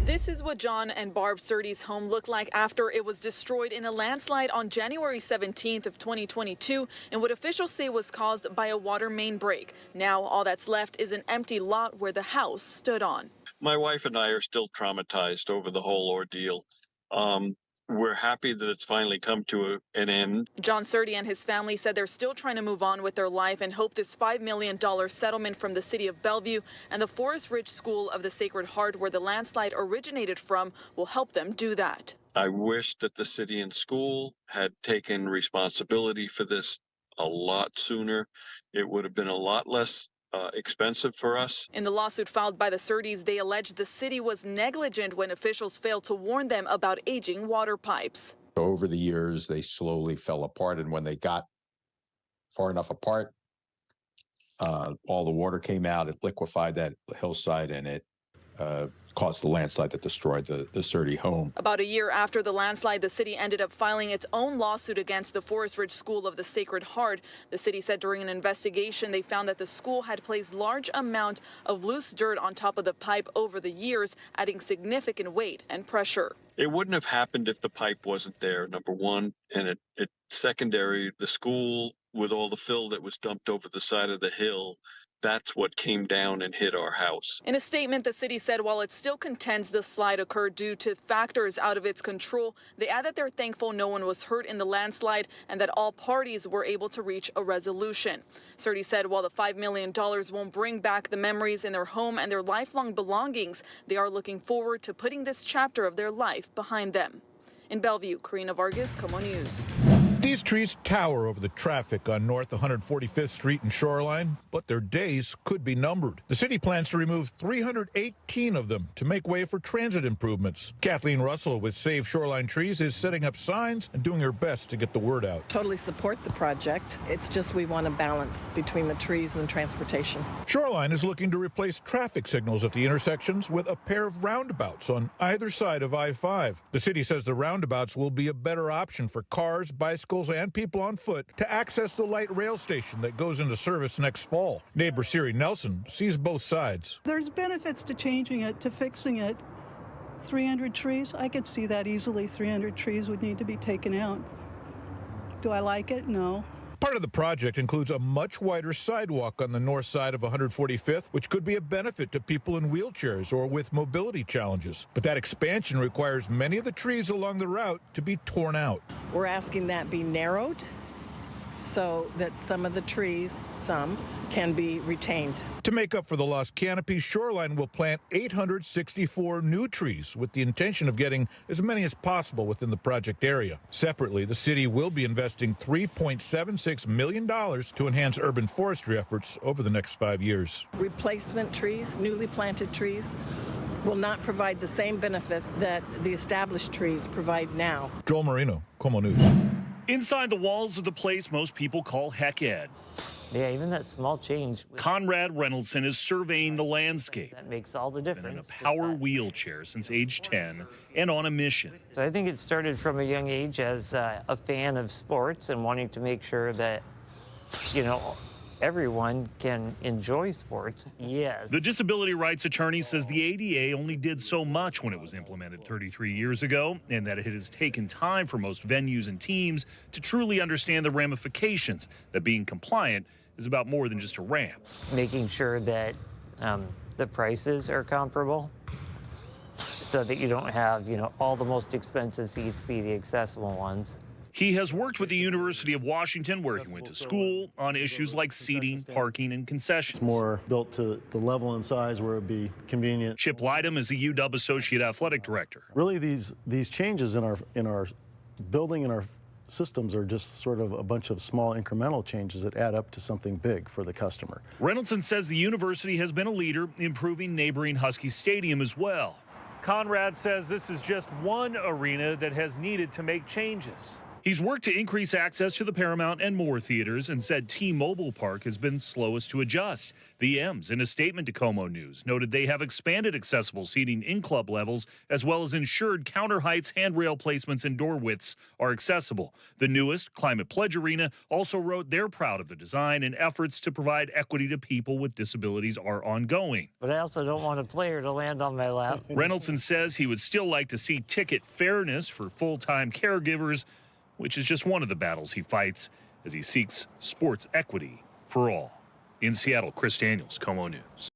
This is what John and Barb Surdi's home looked like after it was destroyed in a landslide on January 17th of 2022 in what officials say was caused by a water main break. Now all that's left is an empty lot where the house stood on. My wife and I are still traumatized over the whole ordeal. We're happy that it's finally come to an end. John Surdi and his family said they're still trying to move on with their life and hope this $5 million settlement from the city of Bellevue and the Forest Ridge School of the Sacred Heart, where the landslide originated from, will help them do that. I wish that the city and school had taken responsibility for this a lot sooner. It would have been a lot less expensive for us. In the lawsuit filed by the Surdis, they allege the city was negligent when officials failed to warn them about aging water pipes. Over the years, they slowly fell apart, and when they got far enough apart, all the water came out, it liquefied that hillside, and it caused the landslide that destroyed the Surdi home. About a year after the landslide, the city ended up filing its own lawsuit against the Forest Ridge School of the Sacred Heart. The city said during an investigation they found that the school had placed large amount of loose dirt on top of the pipe over the years, adding significant weight and pressure. It wouldn't have happened if the pipe wasn't there, number one, and secondary, the school, with all the fill that was dumped over the side of the hill, that's what came down and hit our house. In a statement, the city said while it still contends the slide occurred due to factors out of its control, they add that they're thankful no one was hurt in the landslide and that all parties were able to reach a resolution. Surdi said while the $5 million won't bring back the memories in their home and their lifelong belongings, they are looking forward to putting this chapter of their life behind them. In Bellevue, Karina Vargas, KOMO News. These trees tower over the traffic on North 145th Street and Shoreline, but their days could be numbered. The city plans to remove 318 of them to make way for transit improvements. Kathleen Russell with Save Shoreline Trees is setting up signs and doing her best to get the word out. Totally support the project. It's just we want a balance between the trees and transportation. Shoreline is looking to replace traffic signals at the intersections with a pair of roundabouts on either side of I-5. The city says the roundabouts will be a better option for cars, bicycles, and people on foot to access the light rail station that goes into service next fall. Neighbor Siri Nelson sees both sides. There's benefits to changing it, to fixing it. 300 trees, I could see that easily. 300 trees would need to be taken out. Do I like it? No. Part of the project includes a much wider sidewalk on the north side of 145th, which could be a benefit to people in wheelchairs or with mobility challenges. But that expansion requires many of the trees along the route to be torn out. We're asking that be narrowed so that some of the trees, can be retained. To make up for the lost canopy, Shoreline will plant 864 new trees with the intention of getting as many as possible within the project area. Separately, the city will be investing $3.76 million to enhance urban forestry efforts over the next 5 years. Replacement trees, newly planted trees, will not provide the same benefit that the established trees provide now. Joel Marino, KOMO News. Inside the walls of the place most people call Heck Ed. Yeah, even that small change. Conrad Reynoldson is surveying the landscape. That makes all the difference. Been in a power wheelchair since age 10 and on a mission. So I think it started from a young age as a fan of sports and wanting to make sure that, everyone can enjoy sports. Yes. The disability rights attorney says the ADA only did so much when it was implemented 33 years ago, and that it has taken time for most venues and teams to truly understand the ramifications, that being compliant is about more than just a ramp. Making sure that the prices are comparable so that you don't have, all the most expensive seats be the accessible ones. He has worked with the University of Washington, where he went to school, on issues like seating, parking, and concessions. It's more built to the level and size where it'd be convenient. Chip Lydham is the UW Associate Athletic Director. Really, these changes in our building and our systems are just sort of a bunch of small incremental changes that add up to something big for the customer. Reynoldson says the university has been a leader, improving neighboring Husky Stadium as well. Conrad says this is just one arena that has needed to make changes. He's worked to increase access to the Paramount and more theaters and said T-Mobile Park has been slowest to adjust. The M's, in a statement to KOMO News, noted they have expanded accessible seating in club levels as well as ensured counter heights, handrail placements, and door widths are accessible. The newest, Climate Pledge Arena, also wrote they're proud of the design and efforts to provide equity to people with disabilities are ongoing. But I also don't want a player to land on my lap. Reynolds says he would still like to see ticket fairness for full-time caregivers, which is just one of the battles he fights as he seeks sports equity for all. In Seattle, Chris Daniels, KOMO News.